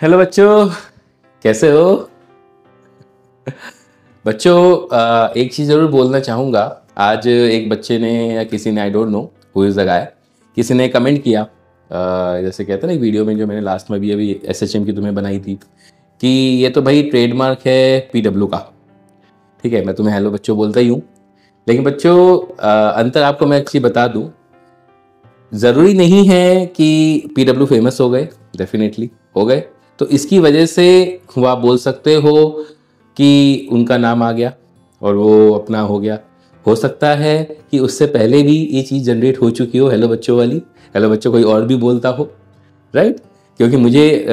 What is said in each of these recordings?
Hello बच्चों, कैसे हो बच्चों? एक चीज़ ज़रूर बोलना चाहूँगा। आज एक बच्चे ने या किसी ने, I don't know who is the guy, किसी ने कमेंट किया, जैसे कहते हैं ना वीडियो में जो मैंने लास्ट में भी अभी एसएचएम की तुम्हें बनाई थी, कि ये तो भाई ट्रेडमार्क है पीडब्ल्यू का। ठीक है, मैं तुम्हें हेलो बच्चों बोलता ही हूँ, लेकिन बच्चों अंतर आपको मैं एक चीज़ बता दूँ, ज़रूरी नहीं है कि पीडब्ल्यू फेमस हो गए, डेफिनेटली हो गए, तो इसकी वजह से वो आप बोल सकते हो कि उनका नाम आ गया और वो अपना हो गया। हो सकता है कि उससे पहले भी ये चीज़ जनरेट हो चुकी हो, हेलो बच्चों वाली, हेलो बच्चों कोई और भी बोलता हो, राइट? क्योंकि मुझे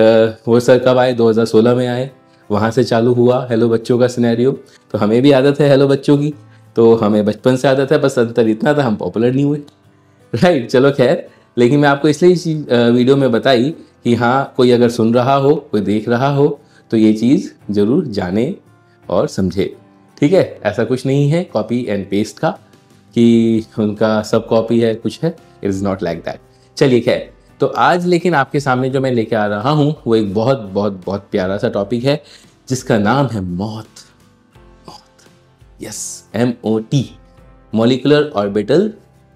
वो सर कब आए, 2016 में आए, वहाँ से चालू हुआ हेलो बच्चों का सिनेरियो। तो हमें भी आदत है हेलो बच्चों की, तो हमें बचपन से आदत है, बस अंतर इतना था हम पॉपुलर नहीं हुए, राइट? चलो खैर, लेकिन मैं आपको इसलिए इस वीडियो में बताई कि हाँ, कोई अगर सुन रहा हो, कोई देख रहा हो, तो ये चीज़ ज़रूर जाने और समझे। ठीक है, ऐसा कुछ नहीं है कॉपी एंड पेस्ट का कि उनका सब कॉपी है, कुछ है, it is not like that. चलिए खैर, तो आज लेकिन आपके सामने जो मैं लेके आ रहा हूँ वो एक बहुत बहुत बहुत प्यारा सा टॉपिक है, जिसका नाम है मौत। मौत, yes, MOT, molecular orbital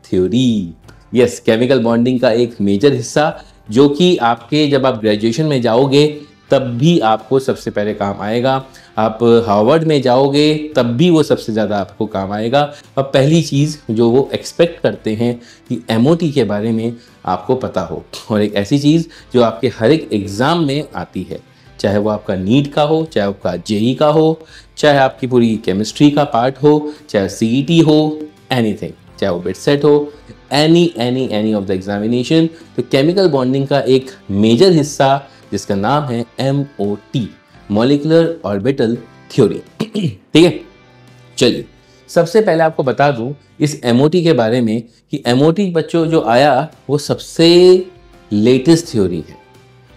theory. Yes, chemical bonding का एक मेजर हिस्सा, जो कि आपके जब आप ग्रेजुएशन में जाओगे तब भी आपको सबसे पहले काम आएगा। आप हार्वर्ड में जाओगे तब भी वो सबसे ज़्यादा आपको काम आएगा। और पहली चीज़ जो वो एक्सपेक्ट करते हैं कि MOT के बारे में आपको पता हो, और एक ऐसी चीज़ जो आपके हर एक एग्ज़ाम में आती है, चाहे वो आपका नीट का हो, चाहे आपका JEE का हो, चाहे आपकी पूरी केमिस्ट्री का पार्ट हो, चाहे CET हो, एनीथिंग, चाहे वो बिट सेट हो, एनी ऑफ द एग्जामिनेशन। तो केमिकल बॉन्डिंग का एक मेजर हिस्सा जिसका नाम है MOT, मॉलिक्यूलर ऑर्बिटल थ्योरी। ठीक है, चलिए सबसे पहले आपको बता दूं इस MOT के बारे में कि MOT बच्चों जो आया वो सबसे लेटेस्ट थ्योरी है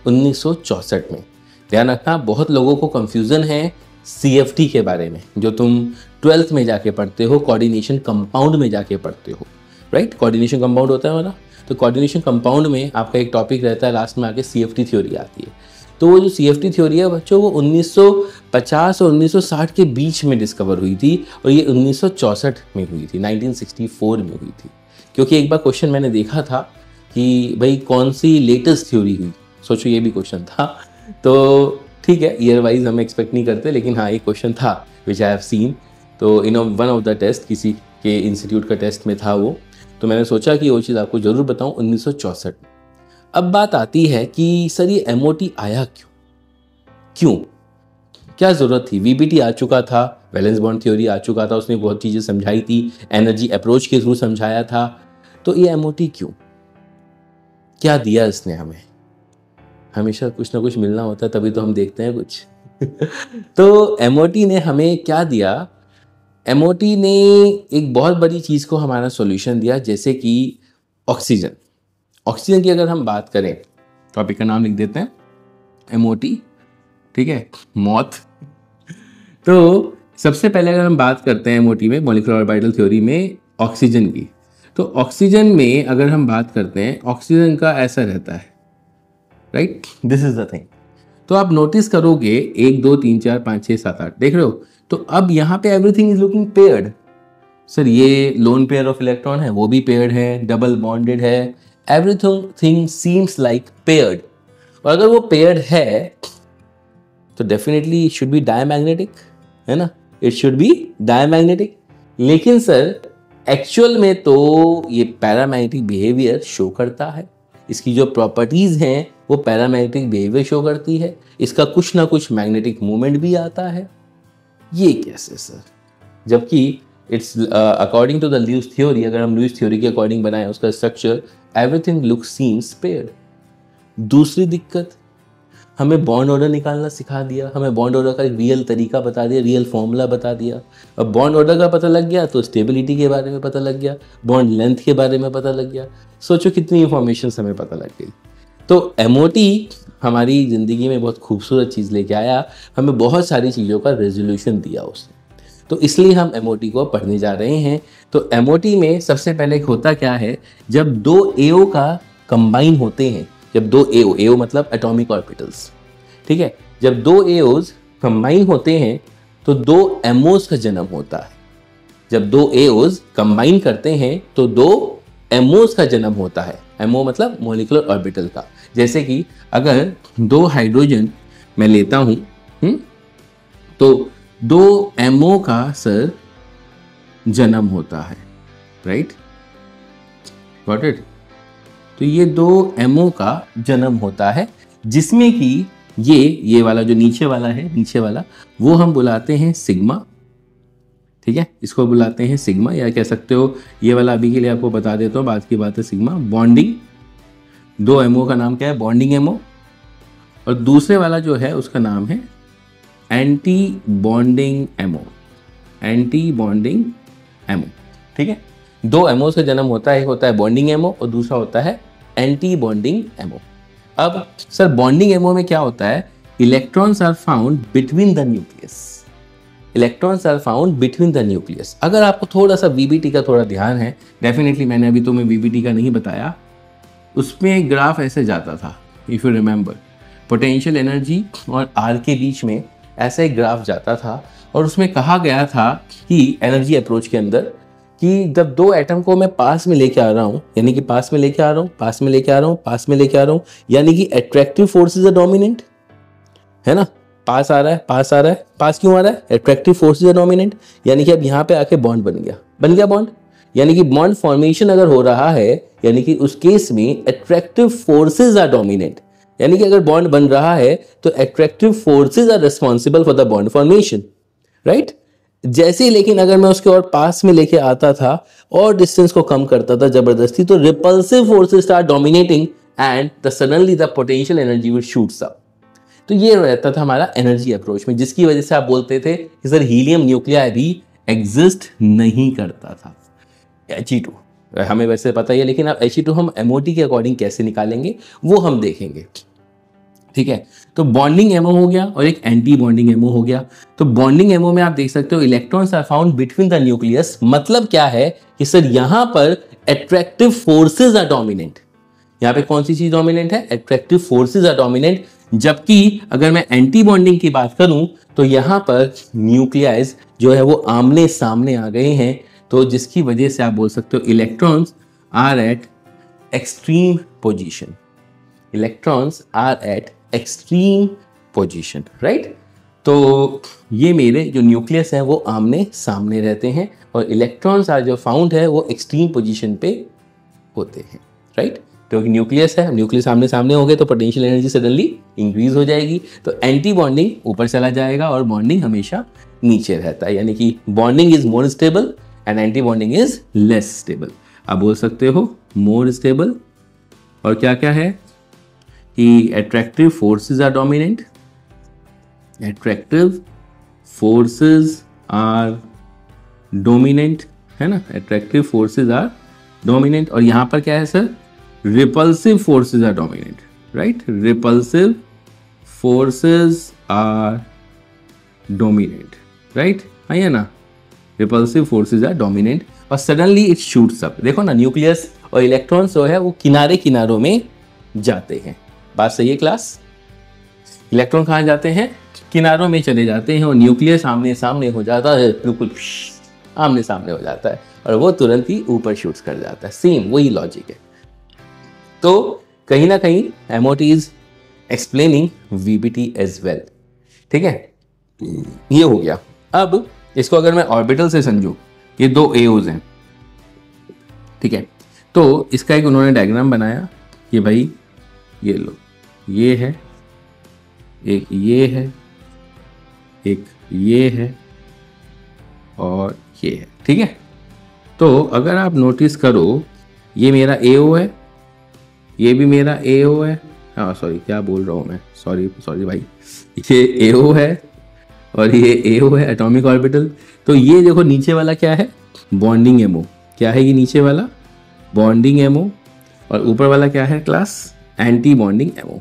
1964 में। ध्यान रखना, बहुत लोगों को कंफ्यूजन है CFT के बारे में, जो तुम 12th में जाके पढ़ते हो, कोऑर्डिनेशन कंपाउंड में जाके पढ़ते हो, राइट? कोऑर्डिनेशन कंपाउंड होता है हमारा, तो कोऑर्डिनेशन कंपाउंड में आपका एक टॉपिक रहता है, लास्ट में आके CFT थ्योरी आती है। तो वो जो CFT थ्योरी है बच्चों, वो 1950 और 1960 के बीच में डिस्कवर हुई थी, और ये 1964 में हुई थी, 1964 में हुई थी। क्योंकि एक बार क्वेश्चन मैंने देखा था कि भाई कौन सी लेटेस्ट थ्योरी हुई, सोचो ये भी क्वेश्चन था। तो ठीक है, ईयर वाइज हम एक्सपेक्ट नहीं करते, लेकिन हाँ एक क्वेश्चन था विच आई हैव सीन। तो in one of the test, किसी के इंस्टीट्यूट का टेस्ट में था वो, तो मैंने सोचा कि वो चीज़ आपको ज़रूर बताऊं 1964 में। अब बात आती है कि सर ये MOT आया क्यों, क्या ज़रूरत थी? VBT आ चुका था, वैलेंस बॉन्ड थ्योरी आ चुका था, उसने बहुत चीज़ें समझाई थी, एनर्जी अप्रोच के थ्रू समझाया था। तो ये MOT क्यों, क्या दिया इसने हमें? हमेशा कुछ ना कुछ मिलना होता है, तभी तो हम देखते हैं कुछ। तो MOT ने हमें क्या दिया? MOT ने एक बहुत बड़ी चीज़ को हमारा सॉल्यूशन दिया, जैसे कि ऑक्सीजन। ऑक्सीजन की अगर हम बात करें, टॉपिक का नाम लिख देते हैं MOT, ठीक है, मौत। तो सबसे पहले अगर हम बात करते हैं MOT में, मॉलिक्यूलर ऑर्बिटल थ्योरी में, ऑक्सीजन की, तो ऑक्सीजन में अगर हम बात करते हैं, ऑक्सीजन का ऐसा रहता है, right? This is the thing. तो आप नोटिस करोगे 1 2 3 4 5 6 7 8, देख रहे हो? तो अब यहाँ पे everything is looking paired. Sir ये लोन पेयर ऑफ इलेक्ट्रॉन है, वो भी पेयर्ड है, डबल बॉन्डेड है, एवरीथिंग सीम्स लाइक पेयर्ड। और अगर वो पेयर्ड है तो definitely it should be diamagnetic, है ना? It should be diamagnetic. लेकिन सर एक्चुअल में तो ये पैरामैग्नेटिक बिहेवियर शो करता है, इसकी जो प्रॉपर्टीज हैं वो पैरामैग्नेटिक बिहेवियर शो करती है, इसका कुछ ना कुछ मैग्नेटिक मूवमेंट भी आता है। ये कैसे सर? जबकि it's according to the Lewis theory, अगर हम ल्यूइस थ्योरी के अकॉर्डिंग बनाएं उसका structure, everything looks seems paired. दूसरी दिक्कत, हमें बॉन्ड ऑर्डर निकालना सिखा दिया, हमें बॉन्ड ऑर्डर का रियल तरीका बता दिया, रियल फॉर्मूला बता दिया। अब बॉन्ड ऑर्डर का पता लग गया तो स्टेबिलिटी के बारे में पता लग गया, बॉन्ड लेंथ के बारे में पता लग गया। सोचो कितनी इंफॉर्मेशन हमें पता लग गई। तो MOT हमारी ज़िंदगी में बहुत खूबसूरत चीज़ लेके आया, हमें बहुत सारी चीज़ों का रेजोल्यूशन दिया उसने। तो इसलिए हम MOT को पढ़ने जा रहे हैं। तो MOT में सबसे पहले होता क्या है, जब 2 AO का कंबाइन होते हैं, जब 2 AO मतलब एटॉमिक ऑर्बिटल्स, ठीक है। जब दो एओज कंबाइन होते हैं तो दो एमओज का जन्म होता है। जब दो एओज कंबाइन करते हैं तो दो एमओज का जन्म होता है। एमओ मतलब मॉलिक्यूलर ऑर्बिटल का। जैसे कि अगर दो हाइड्रोजन मैं लेता हूं तो दो एमओ का सर जन्म होता है, राइट, गॉट इट। तो ये दो एमओ का जन्म होता है, जिसमें कि ये वाला जो नीचे वाला है, नीचे वाला, वो हम बुलाते हैं सिग्मा, ठीक है, इसको बुलाते हैं सिग्मा, या कह सकते हो ये वाला अभी के लिए आपको बता देता हूँ, बाद की बात है सिग्मा। बॉन्डिंग, दो एमओ का नाम क्या है, बॉन्डिंग एमओ। और दूसरे वाला जो है उसका नाम है anti bonding ammo, anti bonding ammo, ठीक है। दो एमओ से जन्म होता है, एक होता है बॉन्डिंग एमओ और दूसरा होता है एंटी बॉन्डिंग एमओ। अब सर बॉन्डिंग एमओ में क्या होता है, electrons are found between the nucleus, electrons are found between the nucleus. अगर आपको थोड़ा सा वीबीटी का थोड़ा ध्यान है, डेफिनेटली मैंने अभी तुम्हें वीबीटी का नहीं बताया, उसमें एक ग्राफ ऐसे जाता था, if you remember, potential energy और आर के बीच में ऐसा एक ग्राफ जाता था, और उसमें कहा गया था कि एनर्जी अप्रोच के अंदर कि जब दो एटम को मैं पास में लेके आ रहा हूँ, यानी कि पास में लेके आ रहा हूँ, पास में लेके आ रहा हूँ, पास में लेके आ रहा हूँ, यानी कि attractive force is a dominant, है ना, पास आ रहा है, पास आ रहा है, पास क्यों आ रहा है, attractive force is a dominant, यानी कि अब यहाँ पे आके बॉन्ड बन गया बॉन्ड, यानी कि बॉन्ड फॉर्मेशन अगर हो रहा है, यानी कि उस केस में अट्रैक्टिव फोर्सेज आर डोमिनेंट, यानी कि अगर बॉन्ड बन रहा है तो attractive forces are responsible for the bond formation, right. जैसे ही लेकिन अगर मैं उसके और पास में लेके आता था और डिस्टेंस को कम करता था जबरदस्ती, तो repulsive forces start dominating and the suddenly the potential energy will shoots up. तो ये रहता था हमारा एनर्जी अप्रोच में, जिसकी वजह से आप बोलते थे कि सर हीलियम न्यूक्लियाई भी एग्जिस्ट नहीं करता था। He2 हमें वैसे पता ही है, लेकिन अब He2 हम MOT के अकॉर्डिंग कैसे निकालेंगे वो हम देखेंगे, ठीक है। तो बॉन्डिंग एमओ हो गया और एक एंटी बॉन्डिंग एमओ हो गया। तो बॉन्डिंग एमओ में आप देख सकते हो electrons are found between the nucleus, मतलब क्या है कि सर यहां पर अट्रैक्टिव फोर्सेज आर डोमिनेंट। यहां पे कौन सी चीज डोमिनेंट है, अट्रैक्टिव फोर्सेज आर डोमिनेंट। जबकि अगर मैं एंटी बॉन्डिंग की बात करूं तो यहां पर न्यूक्लियाइज जो है वो आमने सामने आ गए हैं, तो जिसकी वजह से आप बोल सकते हो electrons are at extreme position, electrons are at extreme position, right. तो ये मेरे जो न्यूक्लियस है वो आमने सामने रहते हैं और इलेक्ट्रॉन्स आर जो फाउंड है वो एक्सट्रीम पोजीशन पे होते हैं, राइट। तो न्यूक्लियस है, न्यूक्लियस आमने सामने हो गए तो पोटेंशियल एनर्जी सडनली इंक्रीज हो जाएगी, तो एंटी बॉन्डिंग ऊपर चला जाएगा और बॉन्डिंग हमेशा नीचे रहता है, यानी कि bonding is more stable and anti bonding is less stable. आप बोल सकते हो मोर स्टेबल, और क्या क्या है कि attractive forces are dominant, attractive forces are dominant, है ना, अट्रैक्टिव फोर्सेस आर डोमिनेंट। और यहां पर क्या है sir, repulsive forces are dominant, right, repulsive forces are dominant, right, है ना, रिपल्सिव फोर्सेस आर डोमिनेंट। और सडनली इट शूट्स अप। देखो ना, न्यूक्लियस और इलेक्ट्रॉन्स जो है वो किनारे किनारों में जाते हैं, बात सही है क्लास। इलेक्ट्रॉन कहाँ जाते हैं, किनारों में चले जाते हैं, और न्यूक्लियस आमने सामने हो जाता है, बिल्कुल आमने सामने हो जाता है और वो तुरंत ही ऊपर शूट्स कर जाता है। सेम वही लॉजिक है। तो कहीं ना कहीं MOT is explaining VBT as well, ठीक है, ये हो गया। अब इसको अगर मैं ऑर्बिटल से समझूं, ये दो एओज हैं, ठीक है, तो इसका एक उन्होंने डायग्राम बनाया कि भाई ये लो, ये है, एक ये है, एक ये है और ये है, ठीक है। तो अगर आप नोटिस करो, ये मेरा AO है, ये भी मेरा AO है, हाँ सॉरी क्या बोल रहा हूँ मैं, सॉरी भाई, ये AO है और ये AO है, एटॉमिक ऑर्बिटल। तो ये देखो नीचे वाला क्या है, बॉन्डिंग एमओ, क्या है ये नीचे वाला, बॉन्डिंग एमओ, और ऊपर वाला क्या है क्लास, एंटी बॉन्डिंग एमओ,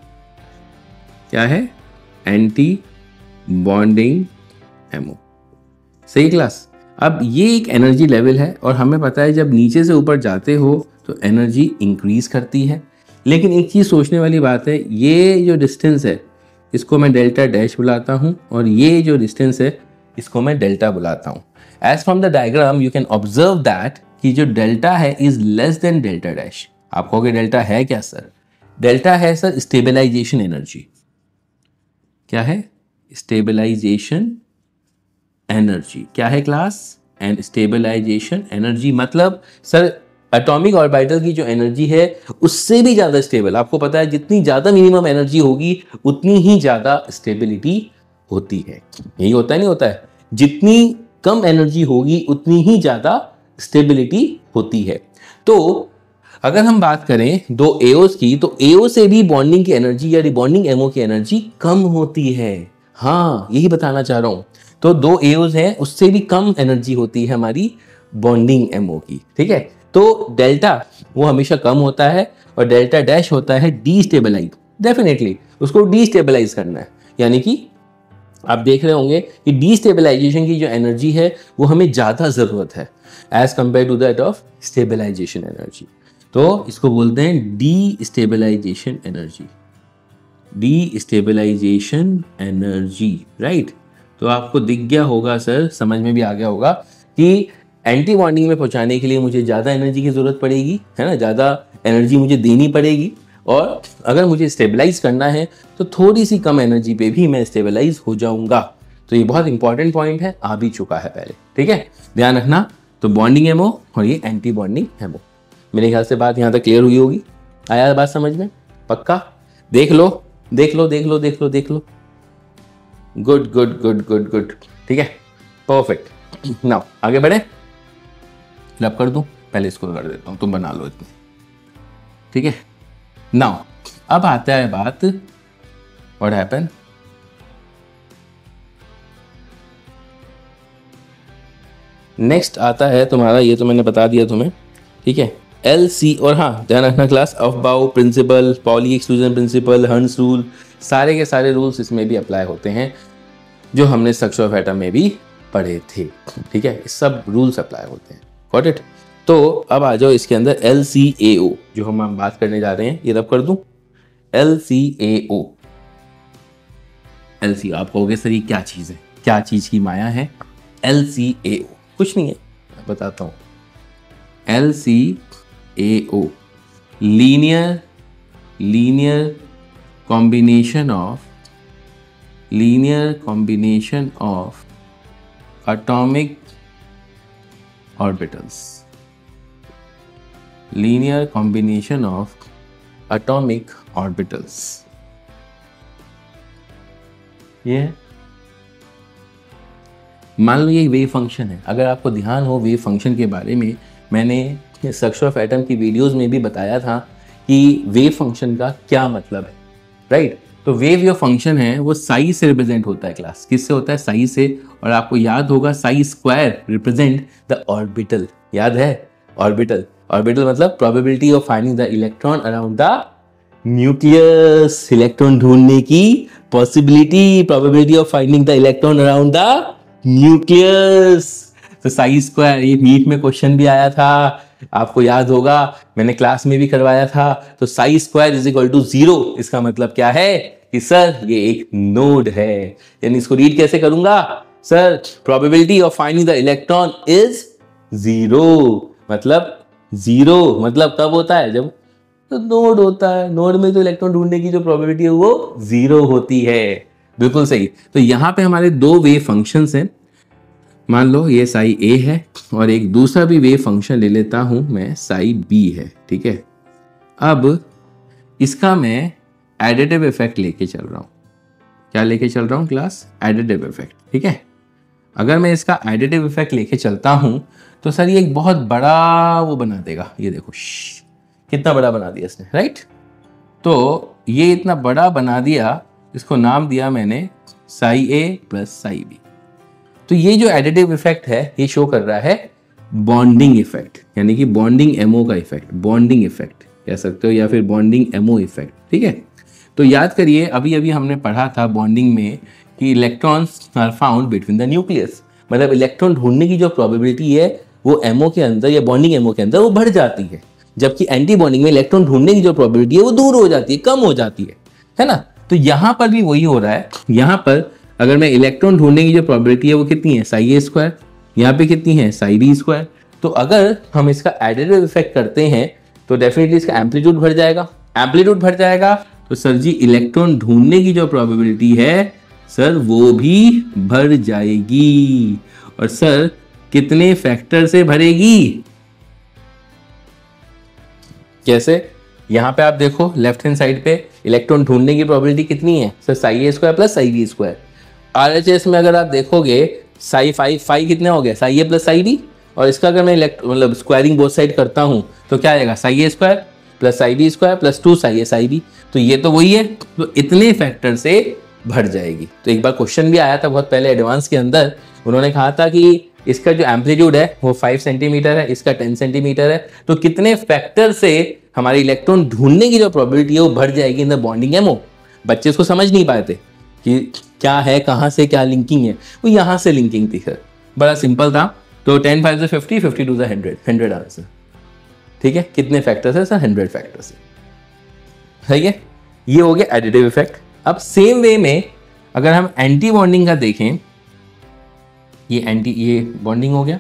क्या है, एंटी बॉन्डिंग एमओ, सही क्लास। अब ये एक एनर्जी लेवल है और हमें पता है जब नीचे से ऊपर जाते हो तो एनर्जी इंक्रीज करती है। लेकिन एक चीज सोचने वाली बात है, ये जो डिस्टेंस है इसको मैं डेल्टा डैश बुलाता हूँ, और ये जो डिस्टेंस है इसको मैं डेल्टा बुलाता हूँ। As from the diagram you can observe that कि जो डेल्टा है is less than delta dash. आप कहोगे डेल्टा है क्या सर? डेल्टा है सर स्टेबलाइजेशन एनर्जी। क्या है? Stabilization energy. क्या है क्लास? एंड स्टेबलाइजेशन एनर्जी मतलब सर एटॉमिक ऑर्बिटल की जो एनर्जी है उससे भी ज़्यादा स्टेबल। आपको पता है जितनी ज़्यादा मिनिमम एनर्जी होगी उतनी ही ज़्यादा स्टेबिलिटी होती है। यही होता है, नहीं होता है? जितनी कम एनर्जी होगी उतनी ही ज़्यादा स्टेबिलिटी होती है। तो अगर हम बात करें दो एओस की, तो एओ से भी बॉन्डिंग की एनर्जी या रिबॉन्डिंग एमओ की एनर्जी कम होती है। हाँ, यही बताना चाह रहा हूँ। तो दो एओस हैं उससे भी कम एनर्जी होती है हमारी बॉन्डिंग एमओ की, ठीक है। तो डेल्टा वो हमेशा कम होता है और डेल्टा डैश होता है डीस्टेबलाइज। डेफिनेटली उसको डीस्टेबलाइज करना है, यानी कि आप देख रहे होंगे कि डीस्टेबलाइजेशन की जो एनर्जी है वो हमें ज़्यादा ज़रूरत है as compare to that of stabilisation energy. तो इसको बोलते हैं destabilisation energy. Destabilisation energy, right. तो आपको दिख गया होगा सर, समझ में भी आ गया होगा कि एंटी बॉन्डिंग में पहुंचाने के लिए मुझे ज़्यादा एनर्जी की ज़रूरत पड़ेगी, है ना, ज़्यादा एनर्जी मुझे देनी पड़ेगी। और अगर मुझे स्टेबलाइज करना है तो थोड़ी सी कम एनर्जी पे भी मैं स्टेबलाइज हो जाऊंगा। तो ये बहुत इंपॉर्टेंट पॉइंट है, आ भी चुका है पहले, ठीक है, ध्यान रखना। तो बॉन्डिंग एमओ और ये एंटी बॉन्डिंग एमओ। मेरे ख्याल से बात यहाँ तक क्लियर हुई होगी। आया बात समझ में? पक्का? देख लो देख लो देख लो देख लो देख लो। Good good good good good, ठीक है, परफेक्ट। नाउ आगे बढ़े। फिलअप कर दूं? पहले इसको कर देता हूं, तुम बना लो इतने, ठीक है। नाउ अब आता है बात व्हाट हैपन। नेक्स्ट आता है तुम्हारा, ये तो मैंने बता दिया तुम्हें, ठीक है, LC। और हाँ, ध्यान रखना class, Aufbau principle, Pauli exclusion principle, Hertz rule, सारे के सारे रूल्स इसमें भी अप्लाई होते हैं जो हमने स्ट्रक्चर ऑफ एटम में भी पढ़े थे, ठीक है। सब रूल्स अप्लाई होते हैं, गॉट इट। तो अब आ जाओ इसके अंदर LCAO जो हम बात करने जा रहे हैं, ये रब कर दूं। LCAO, LC आप कहोगे सर ये क्या चीज़ है, क्या चीज़ की माया है? LCAO कुछ नहीं है, मैं बताता हूँ। LCAO linear combination of atomic orbitals। Linear combination of atomic orbitals, ये मान लो ये वेव फंक्शन है। अगर आपको ध्यान हो वेव फंक्शन के बारे में, मैंने स्ट्रक्चर ऑफ एटम की वीडियोस में भी बताया था कि वेव फंक्शन का क्या मतलब है, राइट। तो वेव जो फंक्शन है वो साइज से रिप्रेजेंट होता है क्लास। किससे होता है? साइज से। और आपको याद होगा size square represent the orbital, याद है? ऑर्बिटल मतलब probability of finding the electron around the nucleus. Electron ढूंढने की possibility, probability of finding the electron around the nucleus. तो साइज स्क्वायर, ये नीट में क्वेश्चन भी आया था, आपको याद होगा, मैंने क्लास में भी करवाया था। तो psi square is equal to 0। इसका मतलब क्या है कि सर ये एक नोड है। यानी इसको रीड कैसे करूंगा sir? Probability of finding the electron is 0। मतलब 0 मतलब कब होता है? जब तो नोड होता है। नोड में तो इलेक्ट्रॉन ढूंढने की जो प्रोबेबिलिटी है वो 0 होती है। बिल्कुल सही। तो यहां पे हमारे दो वेव फंक्शंस हैं। मान लो ये साई A है और एक दूसरा भी वेव फंक्शन ले लेता हूं मैं, साई B है, ठीक है। अब इसका मैं एडिटिव इफेक्ट लेके चल रहा हूं। क्या लेके चल रहा हूं क्लास? एडिटिव इफेक्ट, ठीक है। अगर मैं इसका एडिटिव इफेक्ट लेके चलता हूं तो सर ये एक बहुत बड़ा वो बना देगा। ये देखो कितना बड़ा बना दिया इसने, राइट। तो ये इतना बड़ा बना दिया, इसको नाम दिया मैंने Sai A plus psi B। तो ये जो एडिटिव इफेक्ट है ये शो कर रहा है बॉन्डिंग इफेक्ट, यानी कि बॉन्डिंग एमओ का इफेक्ट, बॉन्डिंग इफेक्ट कह सकते हो या फिर बॉन्डिंग एमओ इफेक्ट, ठीक है। तो याद करिए अभी अभी हमने पढ़ा था बॉन्डिंग में कि electrons are found between the nucleus. मतलब इलेक्ट्रॉन ढूंढने की जो प्रोबेबिलिटी है वो एमओ के अंदर या बॉन्डिंग एमओ के अंदर वो बढ़ जाती है, जबकि एंटी बॉन्डिंग में इलेक्ट्रॉन ढूंढने की जो प्रोबेबिलिटी है वो दूर हो जाती है, कम हो जाती है ना। तो यहाँ पर भी वही हो रहा है। यहाँ पर अगर मैं इलेक्ट्रॉन ढूंढने की जो प्रोबेबिलिटी है वो कितनी है, साई ए स्क्वायर, यहाँ पे कितनी है, साई बी स्क्वायर। तो अगर हम इसका एडिटिव इफेक्ट करते हैं तो डेफिनेटली इसका एम्पलीट्यूड बढ़ जाएगा। एम्पलीट्यूड बढ़ जाएगा तो सर जी इलेक्ट्रॉन ढूंढने की जो प्रोबेबिलिटी है सर वो भी बढ़ जाएगी। और सर कितने फैक्टर से बढ़ेगी, कैसे? यहां पे आप देखो लेफ्ट हैंड साइड पे इलेक्ट्रॉन ढूंढने की प्रोबेबिलिटी कितनी है sir, psi A square plus psi B square. RHS में अगर आप देखोगे साई फाई कितना हो गया, psi A plus psi B, और इसका अगर मैं मतलब स्क्वायरिंग बोथ साइड करता हूं तो क्या आएगा, psi A square plus psi B square plus 2 psi A psi B. तो ये तो वही है, तो इतने फैक्टर से बढ़ जाएगी। तो एक बार क्वेश्चन भी आया था बहुत पहले एडवांस के अंदर, उन्होंने कहा था कि इसका जो एम्पलीट्यूड है वो 5 सेंटीमीटर है, इसका 10 सेंटीमीटर है, तो कितने फैक्टर से हमारे इलेक्ट्रॉन ढूंढने की जो प्रोबेबिलिटी है वो बढ़ जाएगी इन द बॉन्डिंग एमओ। बच्चे इसको समझ नहीं पाए थे कि क्या है, कहाँ से क्या लिंकिंग है, वो यहाँ से लिंकिंग थी सर, बड़ा सिंपल था। तो 10 5 से 50, 50 2 से 100 आंसर। ठीक है, कितने फैक्टर्स है सर, 100 फैक्टर्स है। ठीक है, ये हो गया एडिटिव इफेक्ट। अब सेम वे में अगर हम एंटी बॉन्डिंग का देखें, ये बॉन्डिंग हो गया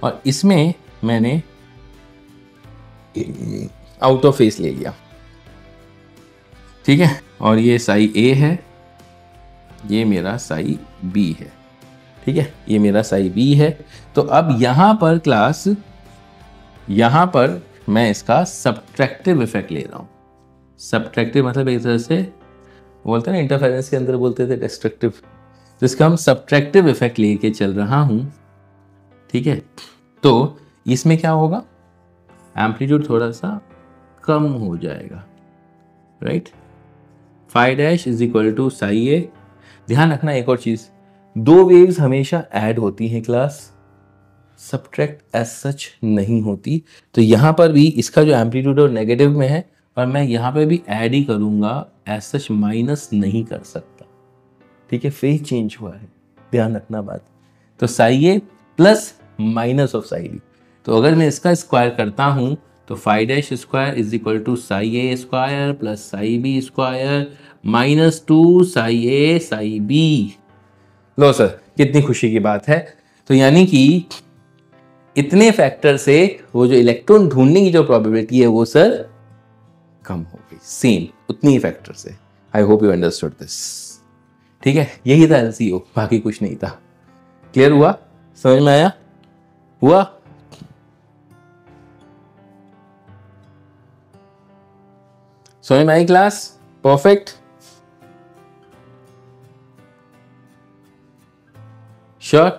और इसमें मैंने आउट ऑफ फेस ले लिया। ठीक है, और ये साई ए है, ये मेरा साई बी है। ठीक है, ये मेरा साई बी है। तो अब यहां पर क्लास, यहां पर मैं इसका सब्ट्रैक्टिव इफेक्ट ले रहा हूं। सब्ट्रैक्टिव मतलब एक तरह से बोलते हैं ना, इंटरफेरेंस के अंदर बोलते थे डिस्ट्रक्टिव, जिसका हम सब्ट्रैक्टिव इफेक्ट लेके चल रहा हूं। ठीक है, तो इसमें क्या होगा, एम्पलीट्यूड थोड़ा सा कम हो जाएगा, right. Phi dash is equal to psi A. ध्यान रखना एक और चीज, दो वेव्स हमेशा ऐड होती हैं क्लास, सब्ट्रैक्ट एज सच नहीं होती। तो यहां पर भी इसका जो एम्पलीट्यूड और नेगेटिव में है, और मैं यहां पे भी ऐड ही करूंगा, एज सच माइनस नहीं कर सकता। ठीक है, फेज चेंज हुआ है, ध्यान रखना बात। तो psi A plus minus of psi B. तो अगर मैं इसका स्क्वायर करता हूं तो phi dash square is equal to psi A square plus psi B square minus 2 psi A psi B. लो सर, कितनी खुशी की बात है। तो यानी कि इतने फैक्टर से वो जो इलेक्ट्रॉन ढूंढने की जो प्रोबेबिलिटी है वो सर कम हो गई, सेम उतनी ही फैक्टर से। I hope you understood this. ठीक है, यही था एलसीओ, बाकी कुछ नहीं था। क्लियर हुआ, समझ में आया, हुआ? समझ में आई क्लास? Perfect, sure.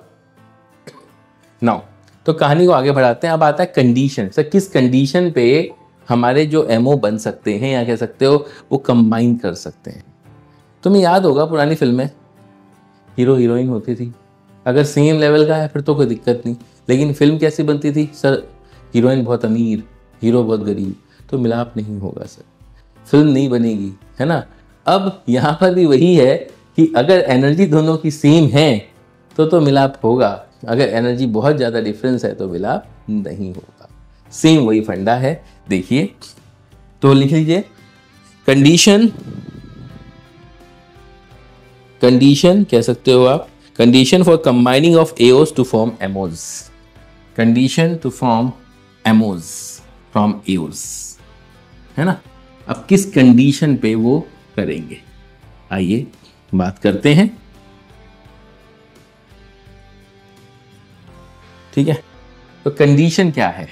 नाउ तो कहानी को आगे बढ़ाते हैं। अब आता है कंडीशन। सर किस कंडीशन पे हमारे जो एमओ बन सकते हैं, या कह सकते हो वो कंबाइन कर सकते हैं। तुम्हें याद होगा पुरानी फिल्में, हीरो हीरोइन होती थी, अगर सेम लेवल का है फिर तो कोई दिक्कत नहीं, लेकिन फिल्म कैसी बनती थी सर, हीरोइन बहुत अमीर, हीरो बहुत गरीब, तो मिलाप नहीं होगा सर, फिल्म नहीं बनेगी, है ना। अब यहाँ पर भी वही है कि अगर एनर्जी दोनों की सेम है तो मिलाप होगा, अगर एनर्जी बहुत ज़्यादा डिफरेंस है तो मिलाप नहीं होगा। सेम वही फंडा है। देखिए तो लिख लीजिए, कंडीशन कह सकते हो आप, condition for combining of AOs to form MOs, condition to form MOs from AOs, है ना। अब किस कंडीशन पे वो करेंगे, आइए बात करते हैं। ठीक है, तो कंडीशन क्या है,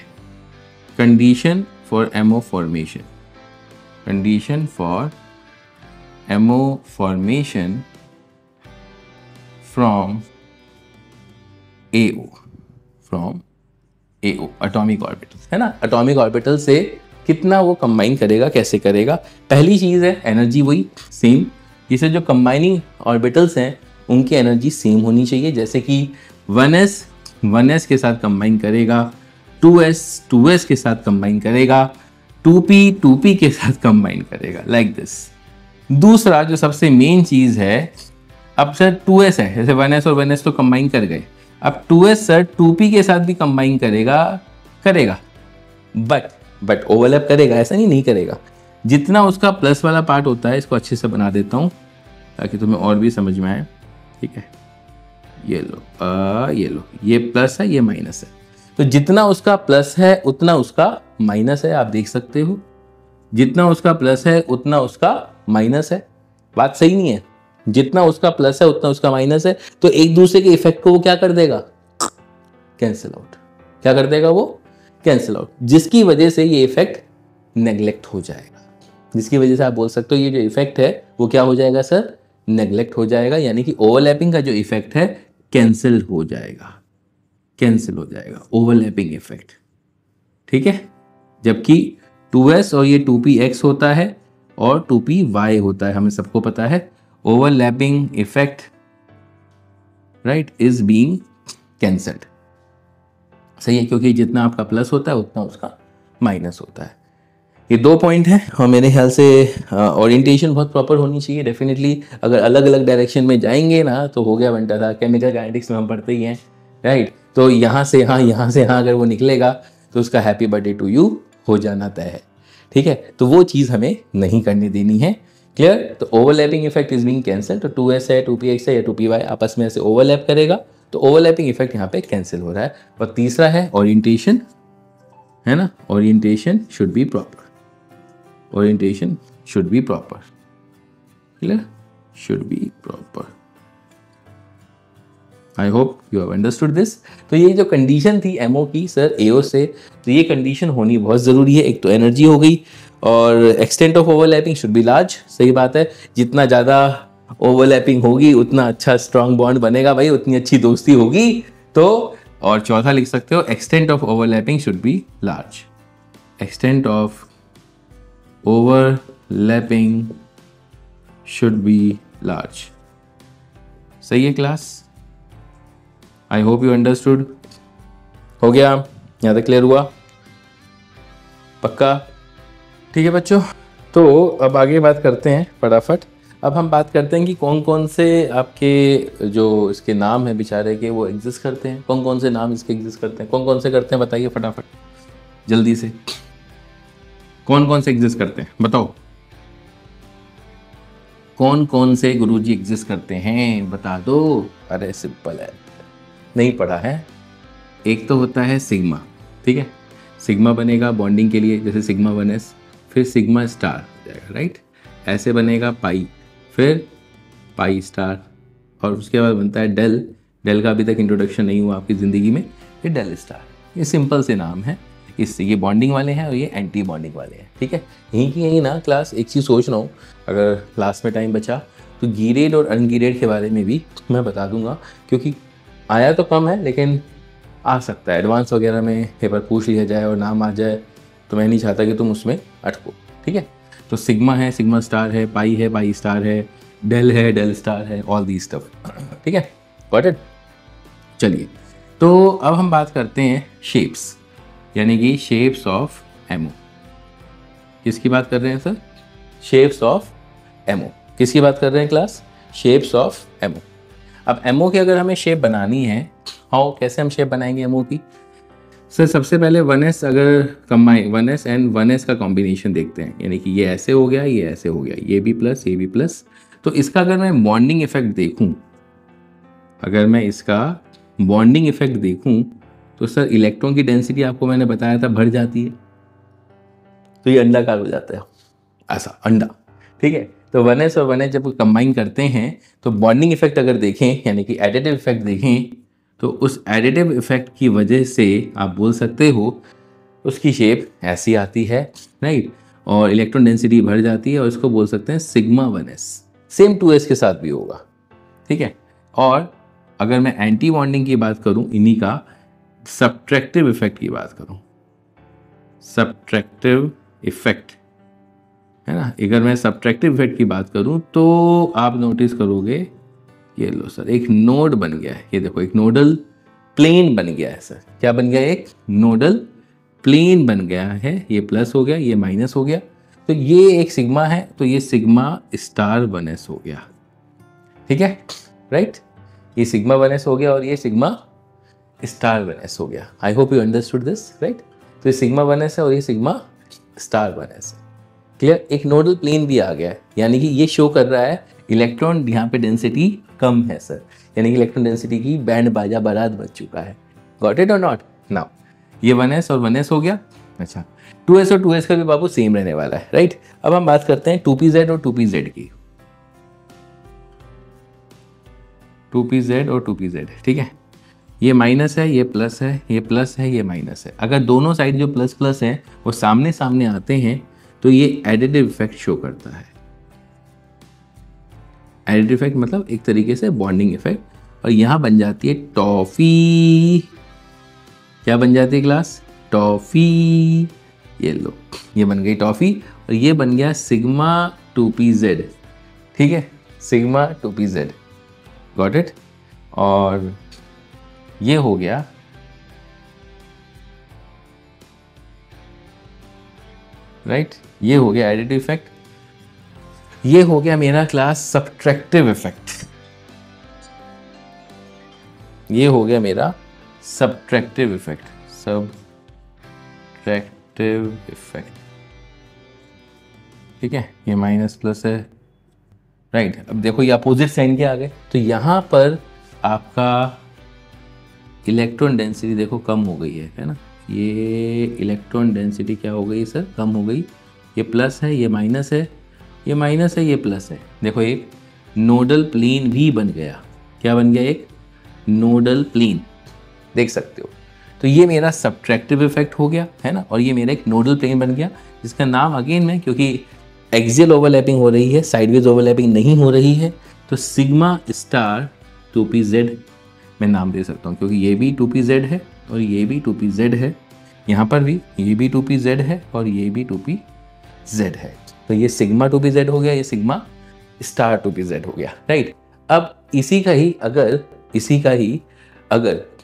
condition for MO formation, condition for MO formation from AO, from AO atomic orbital, है ना। एटॉमिक ऑर्बिटल से कितना वो कंबाइन करेगा, कैसे करेगा। पहली चीज है एनर्जी वही सेम, जिसे जो कंबाइनिंग ऑर्बिटल्स हैं उनकी एनर्जी सेम होनी चाहिए। जैसे कि 1s के साथ कंबाइन करेगा, 2s के साथ कंबाइन करेगा, 2p के साथ कंबाइन करेगा, लाइक दिस। दूसरा जो सबसे मेन चीज है, अब सर 2s है, जैसे 1s और 1s तो कंबाइन कर गए, अब 2s सर 2p के साथ भी कंबाइन करेगा, बट ओवरलैप करेगा, ऐसा नहीं करेगा। जितना उसका प्लस वाला पार्ट होता है, इसको अच्छे से बना देता हूँ ताकि तुम्हें और भी समझ में आए, ठीक है। ये लो, ये प्लस है, ये माइनस है। तो जितना उसका प्लस है उतना उसका माइनस है, आप देख सकते हो। जितना उसका प्लस है उतना उसका माइनस है। बात सही नहीं है? जितना उसका प्लस है उतना उसका माइनस है। तो एक दूसरे के इफेक्ट को वो क्या कर देगा? Cancel out. क्या कर देगा वो? Cancel out. जिसकी वजह से ये इफेक्ट नेग्लेक्ट हो जाएगा। जिसकी वजह से आप बोल सकते हो ये जो इफेक्ट है वो क्या हो जाएगा सर? नेग्लेक्ट हो जाएगा। यानी कि ओवरलैपिंग का जो इफेक्ट है कैंसिल हो जाएगा। कैंसिल हो जाएगा ओवरलैपिंग इफेक्ट, ठीक है। जबकि 2s और ये 2px होता है और 2py होता है, हमें सबको पता है। Overlapping effect right is being cancelled. सही है, क्योंकि जितना आपका प्लस होता है उतना उसका माइनस होता है। ये 2 पॉइंट है और मेरे ख्याल से ओरिएंटेशन बहुत प्रॉपर होनी चाहिए डेफिनेटली। अगर अलग अलग डायरेक्शन में जाएंगे ना तो हो गया बनता था। केमिकल काइनेटिक्स में हम पढ़ते ही हैं, राइट। तो यहाँ से यहाँ अगर वो निकलेगा तो उसका हैप्पी बर्थडे टू यू हो जाना तय है, ठीक है। तो वो चीज़ हमें नहीं करने देनी है। क्लियर? तो overlapping effect is being cancel. तो 2s है, 2px है या 2py आपस में ऐसे ओवरलैप करेगा तो ओवरलैपिंग इफेक्ट यहाँ पे कैंसिल हो रहा है। और तीसरा है ओरिएंटेशन, है ना। Orientation should be proper. Orientation should be proper. Clear? Should be proper. I hope you have understood this. तो ये जो कंडीशन थी एमओ की सर एओ से, तो ये कंडीशन होनी बहुत ज़रूरी है। एक तो एनर्जी हो गई और extent of overlapping should be large. सही बात है, जितना ज़्यादा ओवरलैपिंग होगी उतना अच्छा स्ट्रॉन्ग बॉन्ड बनेगा भाई, उतनी अच्छी दोस्ती होगी। तो और चौथा लिख सकते हो extent of overlapping should be large. Extent of overlapping should be large. सही है class? I hope you understood. हो गया? यहाँ तक क्लियर हुआ? पक्का? ठीक है बच्चों, तो अब आगे बात करते हैं फटाफट। अब हम बात करते हैं कि कौन कौन से आपके जो इसके नाम हैं बेचारे के वो एग्जिस्ट करते हैं। कौन कौन से नाम इसके एग्जिस्ट करते हैं? कौन कौन से करते हैं बताइए फटाफट जल्दी से। कौन कौन से एग्जिस्ट करते हैं बताओ? कौन कौन से गुरुजी एग्जिस्ट करते हैं बता दो। अरे सिंपल है, नहीं पढ़ा है। एक तो होता है सिग्मा, ठीक है। सिग्मा बनेगा बॉन्डिंग के लिए, जैसे सिग्मा 1s, फिर सिग्मा स्टार हो जाएगा, राइट। ऐसे बनेगा पाई, फिर पाई स्टार, और उसके बाद बनता है डेल। डेल का अभी तक इंट्रोडक्शन नहीं हुआ आपकी ज़िंदगी में, ये डेल स्टार। ये सिंपल से नाम है। इससे ये बॉन्डिंग वाले हैं और ये एंटी बॉन्डिंग वाले हैं, ठीक है। यहीं की यहीं ना क्लास एक चीज़ सोच रहा हूँ, अगर क्लास में टाइम बचा तो गिरेड और अनगिरेड के बारे में भी मैं बता दूंगा, क्योंकि आया तो कम है लेकिन आ सकता है एडवांस वगैरह में पेपर पूछ लिया जाए और नाम आ जाए, तो मैं नहीं चाहता कि तुम उसमें अटको, ठीक है। तो सिग्मा है, सिग्मा स्टार है, पाई स्टार है, डेल स्टार है, ऑल दी स्टफ, ठीक है। Got it? चलिए, तो अब हम बात करते हैं शेप्स, यानी कि शेप्स ऑफ एमओ। किसकी बात कर रहे हैं सर? Shapes of ammo. किसकी बात कर रहे हैं क्लास? Shapes of MO. अब एमओ की अगर हमें शेप बनानी है, हाउ, कैसे हम शेप बनाएंगे एमओ की? सर सबसे पहले 1s अगर कंबाइन 1s एंड 1s का कॉम्बिनेशन देखते हैं, यानी कि ये ऐसे हो गया, ये ऐसे हो गया, ये भी प्लस, ये भी प्लस। तो इसका अगर मैं बॉन्डिंग इफेक्ट देखूं, अगर मैं इसका बॉन्डिंग इफेक्ट देखूं तो सर इलेक्ट्रॉन की डेंसिटी आपको मैंने बताया था बढ़ जाती है, तो ये अंडाकार हो जाता है, ऐसा अंडा, ठीक है। तो 1s और 1s जब कंबाइन करते हैं तो बॉन्डिंग इफेक्ट अगर देखें, यानी कि एडिटिव इफेक्ट देखें, तो उस एडिटिव इफेक्ट की वजह से आप बोल सकते हो उसकी शेप ऐसी आती है, राइट। और इलेक्ट्रॉन डेंसिटी बढ़ जाती है और इसको बोल सकते हैं सिग्मा 1s। सेम 2s के साथ भी होगा, ठीक है। और अगर मैं एंटी बॉन्डिंग की बात करूं, इन्हीं का सब्ट्रैक्टिव इफेक्ट की बात करूं, सब्ट्रैक्टिव इफेक्ट है ना, अगर मैं सब्ट्रैक्टिव इफेक्ट की बात करूं तो आप नोटिस करोगे, ये लो सर एक नोड बन गया है, ये देखो एक नोडल प्लेन बन गया है सर। क्या बन गया? एक नोडल प्लेन बन गया है। ये प्लस हो गया, ये माइनस हो गया, तो ये एक सिग्मा है, तो ये सिग्मा स्टार 1s हो गया, ठीक है, राइट। ये सिग्मा 1s हो गया और ये सिग्मा स्टार 1s हो गया। I hope you understood this, right. तो ये सिग्मा 1s है और ये सिग्मा स्टार 1s है, क्लियर, एक नोडल प्लेन भी आ गया है, यानी कि ये शो कर रहा है इलेक्ट्रॉन यहाँ पे डेंसिटी कम है सर, यानी कि इलेक्ट्रॉन डेंसिटी की बैंड बाजा बारात बज चुका है। गॉट इट और नॉट? नाउ ये 1s और 1s हो गया। अच्छा 2s और 2s का भी बाबू सेम रहने वाला है, राइट। अब हम बात करते हैं 2pz और 2pz की। 2pz और 2pz, ठीक है, ये माइनस है, ये प्लस है, ये प्लस है, ये माइनस है। अगर दोनों साइड जो प्लस प्लस हैं वो सामने सामने आते हैं तो ये एडिटिव इफेक्ट शो करता है। एडिटिव इफेक्ट मतलब एक तरीके से बॉन्डिंग इफेक्ट, और यहां बन जाती है टॉफी। क्या बन जाती है क्लास? टॉफी। ये लो, ये बन गई टॉफी, और ये बन गया सिग्मा 2pz, ठीक है, सिग्मा 2pz। Got it? और ये हो गया राइट, ये हो गया एडिटिव इफेक्ट। ये हो गया मेरा क्लास सब्ट्रैक्टिव इफेक्ट। ये हो गया मेरा सब्ट्रैक्टिव इफेक्ट, सब्ट्रैक्टिव इफेक्ट, ठीक है। ये माइनस प्लस है, राइट। अब देखो ये अपोजिट साइन के आ गए, तो यहां पर आपका इलेक्ट्रॉन डेंसिटी देखो कम हो गई है ना। ये इलेक्ट्रॉन डेंसिटी क्या हो गई सर? कम हो गई। ये प्लस है, ये माइनस है, ये माइनस है, ये प्लस है। देखो एक नोडल प्लेन भी बन गया। क्या बन गया? एक नोडल प्लेन, देख सकते हो। तो ये मेरा सब्ट्रैक्टिव इफेक्ट हो गया है ना, और ये मेरा एक नोडल प्लेन बन गया, जिसका नाम अगेन में, क्योंकि एक्सियल ओवरलैपिंग हो रही है, साइडवेज ओवरलैपिंग नहीं हो रही है, तो सिग्मा स्टार 2pz मैं नाम दे सकता हूँ, क्योंकि ये भी 2pz है और ये भी 2pz है। यहाँ पर भी ये भी 2pz है और ये भी 2pz है। तो ये सिग्मा 2pz हो गया, ये सिग्मा स्टार 2pz हो गया, राइट। अब इसी का ही अगर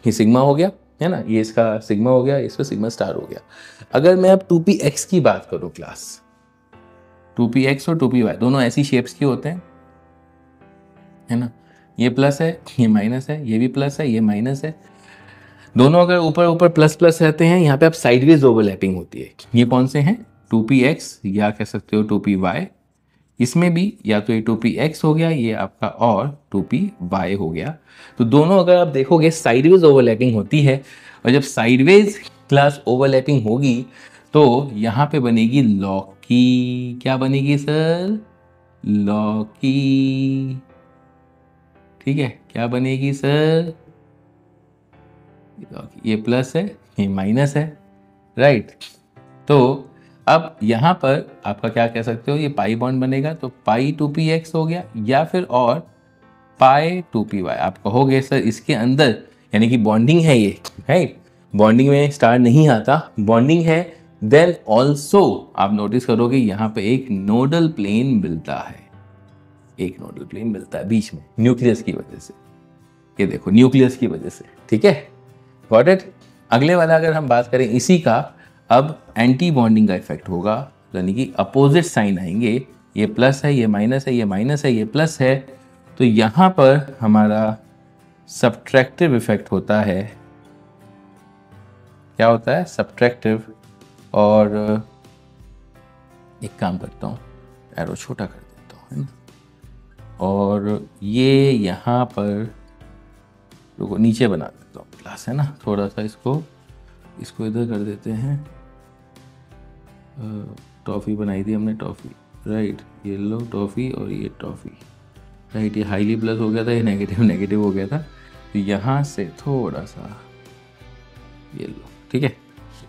ये सिग्मा हो गया है ना, ये इसका सिग्मा हो गया, इसका सिग्मा स्टार हो गया। अगर मैं अब 2px की बात करूँ क्लास, 2px और 2py दोनों ऐसी शेप्स के होते हैं, है ना। ये प्लस है, ये माइनस है, ये भी प्लस है, ये माइनस है। दोनों अगर ऊपर ऊपर प्लस प्लस रहते हैं, यहाँ पे अब साइडवेज ओवरलैपिंग होती है। ये कौन से हैं? 2px या कह सकते हो 2py। इसमें भी या तो ये 2px हो गया, ये आपका, और 2py हो गया। तो दोनों अगर आप देखोगे साइडवेज ओवरलैपिंग होती है, और जब साइडवेज क्लास ओवरलैपिंग होगी तो यहाँ पे बनेगी लॉकी। क्या बनेगी सर? लॉकी, ठीक है। क्या बनेगी सर? ये प्लस है, ये माइनस है, राइट। तो अब यहाँ पर आपका क्या कह सकते हो, ये पाई बॉन्ड बनेगा, तो पाई 2px हो गया, या फिर और पाई 2py। आप कहोगे सर इसके अंदर यानी कि बॉन्डिंग है ये, राइट। बॉन्डिंग में स्टार नहीं आता, बॉन्डिंग है, देन ऑल्सो आप नोटिस करोगे यहाँ पे एक नोडल प्लेन मिलता है, एक नोडल प्लेन मिलता है बीच में न्यूक्लियस की वजह से। ये देखो न्यूक्लियस की वजह से, ठीक है। Got it? अगले वाला अगर हम बात करें इसी का, अब एंटी बॉन्डिंग का इफेक्ट होगा, यानी कि अपोजिट साइन आएंगे। ये प्लस है, ये माइनस है, ये माइनस है, ये प्लस है। तो यहाँ पर हमारा सब्ट्रैक्टिव इफेक्ट होता है। क्या होता है? सब्ट्रैक्टिव। और एक काम करता हूँ, एरो छोटा कर देता हूँ, है ना। और ये यहाँ पर रुको, नीचे बना देता हूँ क्लास, है ना। थोड़ा सा इसको इधर कर देते हैं। टॉफ़ी बनाई थी हमने, टॉफ़ी, राइट। ये लो टॉफ़ी और ये टॉफ़ी, राइट। ये हाईली प्लस हो गया था, ये नेगेटिव हो गया था। तो यहाँ से थोड़ा सा ये लो, ठीक है।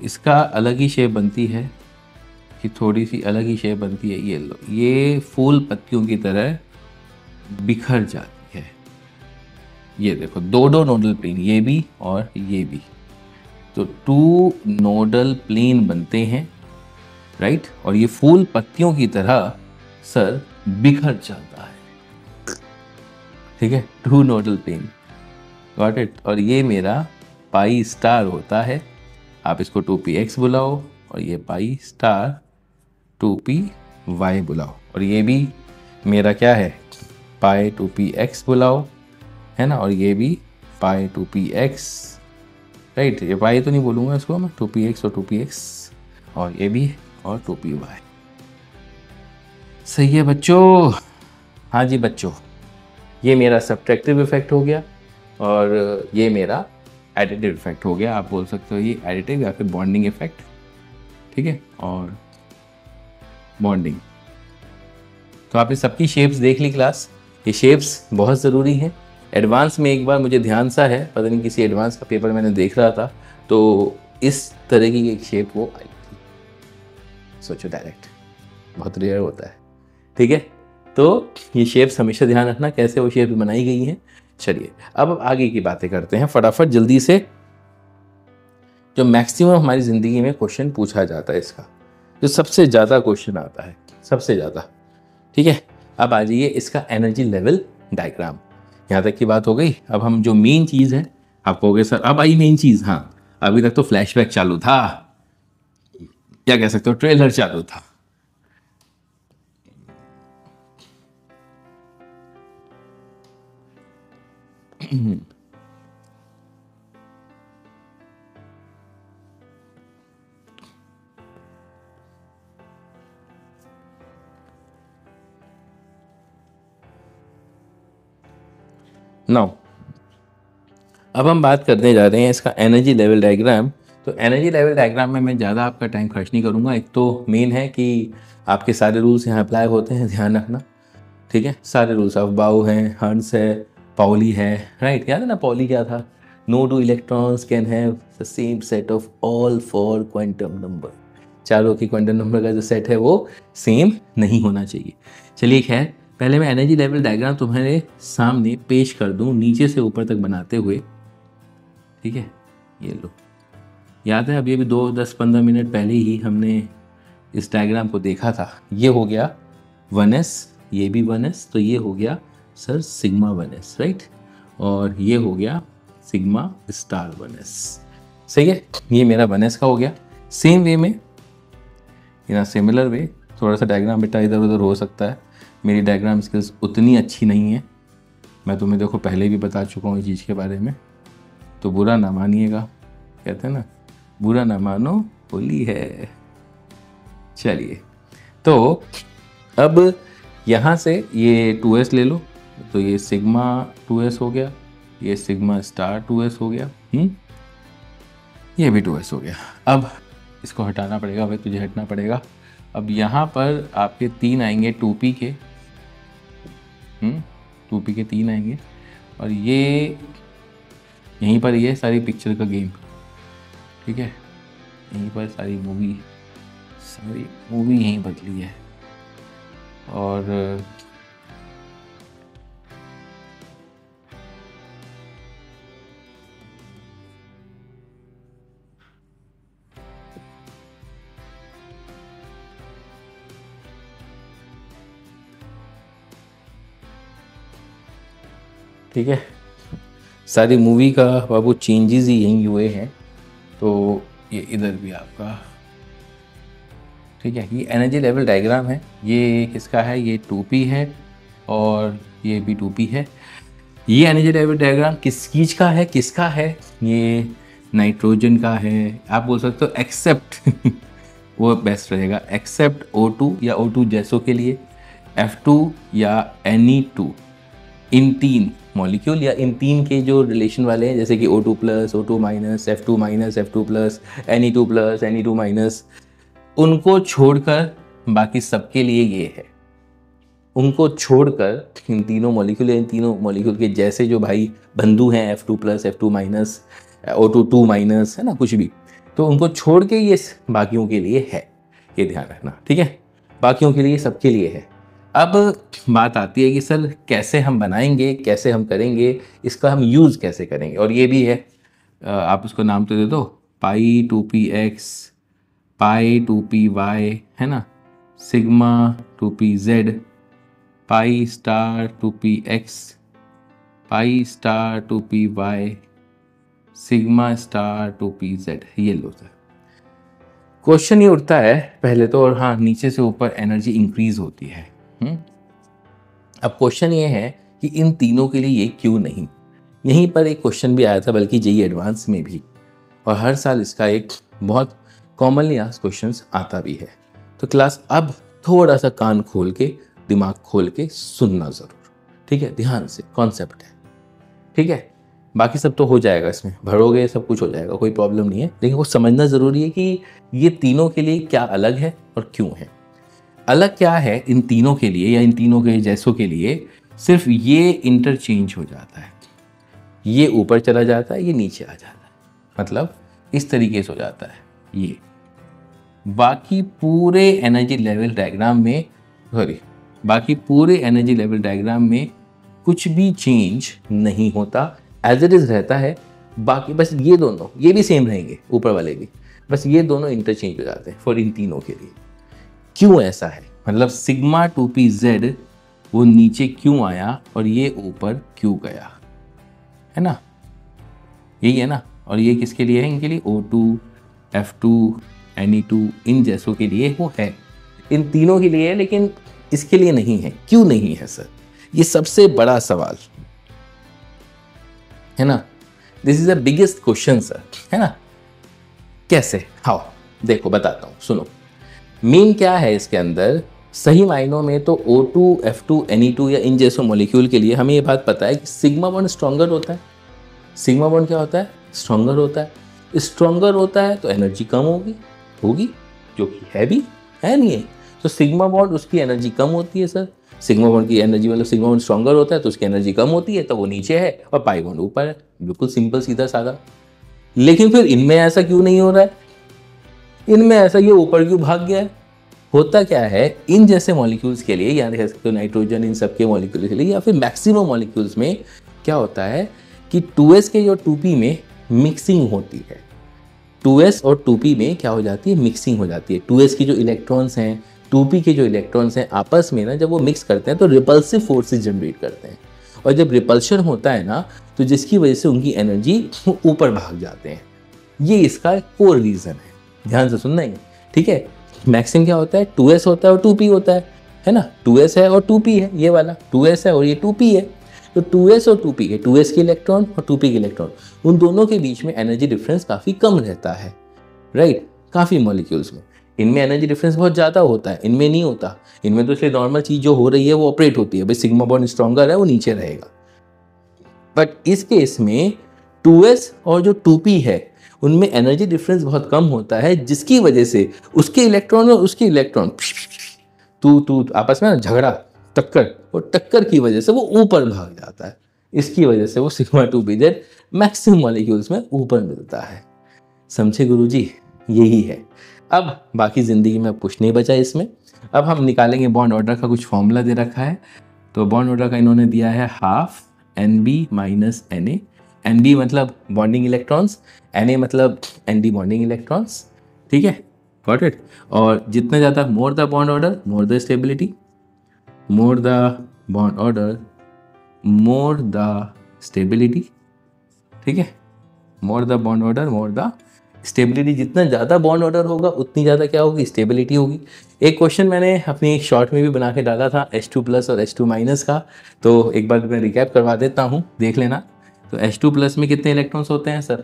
इसका अलग ही शेप बनती है, कि थोड़ी सी अलग ही शेप बनती है। ये लो, ये फूल पत्तियों की तरह बिखर जाती है। ये देखो दो नोडल प्लेन, ये भी और ये भी, तो 2 नोडल प्लेन बनते हैं, राइट। और ये फूल पत्तियों की तरह सर बिखर जाता है, ठीक है। 2 नोडल प्लेन, गॉट इट। और ये मेरा पाई स्टार होता है। आप इसको 2px बुलाओ, और ये पाई स्टार 2py बुलाओ, और ये भी मेरा क्या है? पाई 2px बुलाओ, है ना। और ये भी पाई 2px, राइट। ये पाई तो नहीं बोलूँगा इसको मैं, 2px और 2px, और ये भी, और 2py, सही है बच्चों। हाँ जी बच्चों, ये मेरा सब्ट्रैक्टिव इफेक्ट हो गया और ये मेरा एडिटिव इफेक्ट हो गया। आप बोल सकते हो ये एडिटिव या फिर बॉन्डिंग इफेक्ट, ठीक है, और बॉन्डिंग। तो आपने सबकी शेप्स देख ली क्लास। ये शेप्स बहुत ज़रूरी हैं। एडवांस में एक बार मुझे ध्यान सा है, पता नहीं किसी एडवांस का पेपर मैंने देख रहा था, तो इस तरह की एक शेप वो आई थी। सोचो, डायरेक्ट बहुत रेयर होता है, ठीक है। तो ये शेप्स हमेशा ध्यान रखना कैसे वो शेप्स बनाई गई हैं। चलिए अब आगे की बातें करते हैं फटाफट जल्दी से। जो मैक्सिमम हमारी ज़िंदगी में क्वेश्चन पूछा जाता है, इसका जो सबसे ज़्यादा क्वेश्चन आता है, सबसे ज़्यादा, ठीक है। अब आ जाइए इसका एनर्जी लेवल डायग्राम। यहाँ तक की बात हो गई। अब हम जो मेन चीज़ है, आप कहोगे सर अब आई मेन चीज़। हाँ, अभी तक तो फ्लैशबैक चालू था, क्या कह सकते हो, ट्रेलर चालू था। नाउ अब हम बात करने जा रहे हैं इसका एनर्जी लेवल डायग्राम। तो एनर्जी लेवल डायग्राम में मैं ज़्यादा आपका टाइम खर्च नहीं करूँगा। एक तो मेन है कि आपके सारे रूल्स यहाँ अप्लाई होते हैं, ध्यान रखना, ठीक है। सारे रूल्स ऑफ बाउ हैं, हर्ट्ज है, पाउली है, राइट। याद है ना पाउली क्या था? No two electrons can have the same set of all four quantum number. चारों की क्वांटम नंबर का जो सेट है वो सेम नहीं होना चाहिए। चलिए खैर, पहले मैं एनर्जी लेवल डायग्राम तुम्हारे सामने पेश कर दूं नीचे से ऊपर तक बनाते हुए, ठीक है। ये लो, याद है अभी 10-15 मिनट पहले ही हमने इस डायग्राम को देखा था। ये हो गया 1s, ये भी 1s, तो ये हो गया सर सिग्मा 1s, राइट। और ये हो गया सिग्मा स्टार 1s, सही है। ये मेरा 1s का हो गया। सेम वे में, इन सिमिलर वे, थोड़ा सा डायग्राम बेटा इधर उधर हो सकता है, मेरी डायग्राम स्किल्स उतनी अच्छी नहीं है। मैं तुम्हें देखो पहले भी बता चुका हूँ इस चीज़ के बारे में, तो बुरा ना मानिएगा। कहते हैं ना, बुरा ना मानो होली है। चलिए, तो अब यहाँ से ये 2s ले लो, तो ये सिग्मा 2s हो गया, ये सिग्मा स्टार 2s हो गया, ये भी 2s हो गया। अब इसको हटाना पड़ेगा भाई, तुझे हटना पड़ेगा। अब यहाँ पर आपके 3 आएंगे 2p के, 2p के 3 आएंगे, और ये यहीं पर ये सारी पिक्चर का गेम, ठीक है। यहीं पर सारी मूवी यहीं बदली है। और ठीक है, सारी मूवी का बाबू चेंजेस ही यहीं हुए हैं। तो ये इधर भी आपका, ठीक है। ये एनर्जी लेवल डायग्राम है। ये किसका है? ये 2p है और ये भी 2p है। ये एनर्जी लेवल डायग्राम किस चीज़ का है, किसका है? ये नाइट्रोजन का है। आप बोल सकते हो एक्सेप्ट वो बेस्ट रहेगा, एक्सेप्ट O2 या O2 जैसों के लिए, F2 या Ne2, इन 3 मॉलिक्यूल या इन 3 के जो रिलेशन वाले हैं, जैसे कि O2 plus, O2 minus, F2 minus, F2 plus, Ne2 plus, Ne2 minus, उनको छोड़कर बाकी सबके लिए ये है। उनको छोड़कर इन तीनों मॉलिक्यूल या इन तीनों मॉलिक्यूल के जैसे जो भाई बंधु हैं, F2 plus, F2 minus, O2 2 minus, है ना, कुछ भी, तो उनको छोड़ के ये बाकियों के लिए है। ये ध्यान रखना, ठीक है। बाकियों के लिए, सबके लिए है। अब बात आती है कि सर कैसे हम बनाएंगे, कैसे हम करेंगे, इसका हम यूज़ कैसे करेंगे। और ये भी है, आप उसको नाम तो दे दो, पाई 2px, पाई 2py, है ना, sigma 2pz, pi star 2px, pi star 2py, sigma star 2pz। ये लो सर, क्वेश्चन ये उठता है पहले तो, और हाँ, नीचे से ऊपर एनर्जी इंक्रीज होती है। अब क्वेश्चन ये है कि इन तीनों के लिए ये क्यों नहीं। यहीं पर एक क्वेश्चन भी आया था, बल्कि जेईई एडवांस में भी, और हर साल इसका एक बहुत कॉमनली आस्क्ड क्वेश्चन आता भी है। तो क्लास अब थोड़ा सा कान खोल के, दिमाग खोल के सुनना ज़रूर, ठीक है, ध्यान से, कॉन्सेप्ट है, ठीक है। बाकी सब तो हो जाएगा, इसमें भरोगे सब कुछ हो जाएगा, कोई प्रॉब्लम नहीं है, लेकिन वो समझना ज़रूरी है कि ये तीनों के लिए क्या अलग है और क्यों है। अलग क्या है इन तीनों के लिए या इन तीनों के जैसों के लिए, सिर्फ ये इंटरचेंज हो जाता है, ये ऊपर चला जाता है, ये नीचे आ जाता है, मतलब इस तरीके से हो जाता है ये। बाकी पूरे एनर्जी लेवल डायग्राम में, बाकी पूरे एनर्जी लेवल डायग्राम में कुछ भी चेंज नहीं होता, एज इट इज रहता है। बाकी बस ये दोनों, ये भी सेम रहेंगे, ऊपर वाले भी, बस ये दोनों इंटरचेंज हो जाते हैं फॉर इन तीनों के लिए। क्यों ऐसा है, मतलब सिग्मा 2pz वो नीचे क्यों आया और ये ऊपर क्यों गया, है ना, यही है ना। और ये किसके लिए है, इनके लिए O2, F2, Ne2, इन जैसों के लिए वो है, इन तीनों के लिए है, लेकिन इसके लिए नहीं है। क्यों नहीं है सर, ये सबसे बड़ा सवाल है ना, this is the biggest question sir, है ना। कैसे, हाउ, देखो बताता हूँ, सुनो। मीन क्या है इसके अंदर, सही मायनों में तो O2, F2, Ne2 या इन जैसों मॉलिक्यूल के लिए हमें ये बात पता है कि सिग्मा बॉन्ड स्ट्रॉन्गर होता है। सिग्मा बॉन्ड क्या होता है, स्ट्रॉन्गर होता है। स्ट्रॉन्गर होता है तो एनर्जी कम होगी, जो कि है भी, है नहीं है। तो सिग्मा बॉन्ड उसकी एनर्जी कम होती है सर, सिग्मा बॉन्ड की एनर्जी, मतलब सिग्मा बॉन्ड स्ट्रॉन्गर होता है तो उसकी एनर्जी कम होती है, तो वो नीचे है और पाई बॉन्ड ऊपर है, बिल्कुल सिंपल सीधा साधा। लेकिन फिर इनमें ऐसा क्यों नहीं हो रहा है, इनमें ऐसा, ये ऊपर क्यों भाग गया है। होता क्या है, इन जैसे मॉलिक्यूल्स के लिए, या कह सकते हो नाइट्रोजन, इन सब के मॉलिक्यूल्स के लिए, या फिर मैक्सिमम मॉलिक्यूल्स में क्या होता है कि 2s के जो 2p में मिक्सिंग होती है, 2s और 2p में क्या हो जाती है, मिक्सिंग हो जाती है। 2s की जो इलेक्ट्रॉन्स हैं, 2p के जो इलेक्ट्रॉन्स हैं, आपस में ना जब वो मिक्स करते हैं तो रिपल्सिव फोर्सेस जनरेट करते हैं, और जब रिपल्शन होता है ना, तो जिसकी वजह से उनकी एनर्जी ऊपर भाग जाते हैं। ये इसका कोर रीज़न है, ध्यान से सुनना है, ठीक है। मैक्सिमम क्या होता है, 2s होता है और 2p होता है ना, 2s है और 2p है, ये वाला 2s है और ये 2p है। तो 2s और 2p के, 2s के इलेक्ट्रॉन और 2p के इलेक्ट्रॉन, उन दोनों के बीच में एनर्जी डिफरेंस काफ़ी कम रहता है, राइट। काफ़ी मॉलिक्यूल्स में, इनमें एनर्जी डिफरेंस बहुत ज़्यादा होता है, इनमें नहीं होता। इनमें तो इसलिए नॉर्मल चीज़ जो हो रही है वो ऑपरेट होती है, भाई सिग्मा बॉन्ड स्ट्रॉन्गर है वो नीचे रहेगा। बट इस केस में 2s और जो 2p है उनमें एनर्जी डिफरेंस बहुत कम होता है, जिसकी वजह से उसके इलेक्ट्रॉन और उसके इलेक्ट्रॉन तू आपस में झगड़ा, टक्कर, और टक्कर की वजह से वो ऊपर भाग जाता है। इसकी वजह से वो सिग्मा 2pz मैक्सिमम मॉलिक्यूल्स में ऊपर मिलता है। समझे गुरुजी, यही है। अब बाकी ज़िंदगी में कुछ नहीं बचा इसमें। अब हम निकालेंगे बॉन्ड ऑर्डर का, कुछ फॉर्मूला दे रखा है। तो बॉन्ड ऑर्डर का इन्होंने दिया है half Nb minus Na। Nb मतलब बॉन्डिंग इलेक्ट्रॉन्स, Na मतलब एंटी बॉन्डिंग इलेक्ट्रॉन्स, ठीक है, गॉट इट। और जितना ज़्यादा, मोर the bond order more the stability, more the bond order more the stability, ठीक है, मोर the bond order more the stability. जितना ज़्यादा बॉन्ड ऑर्डर होगा उतनी ज़्यादा क्या होगी, स्टेबिलिटी होगी। एक क्वेश्चन मैंने अपनी शॉर्ट में भी बना के डाला था H2+ और H2- का, तो एक बार मैं रिकैप करवा देता हूँ, देख लेना। तो H2+ में कितने इलेक्ट्रॉन्स होते हैं सर,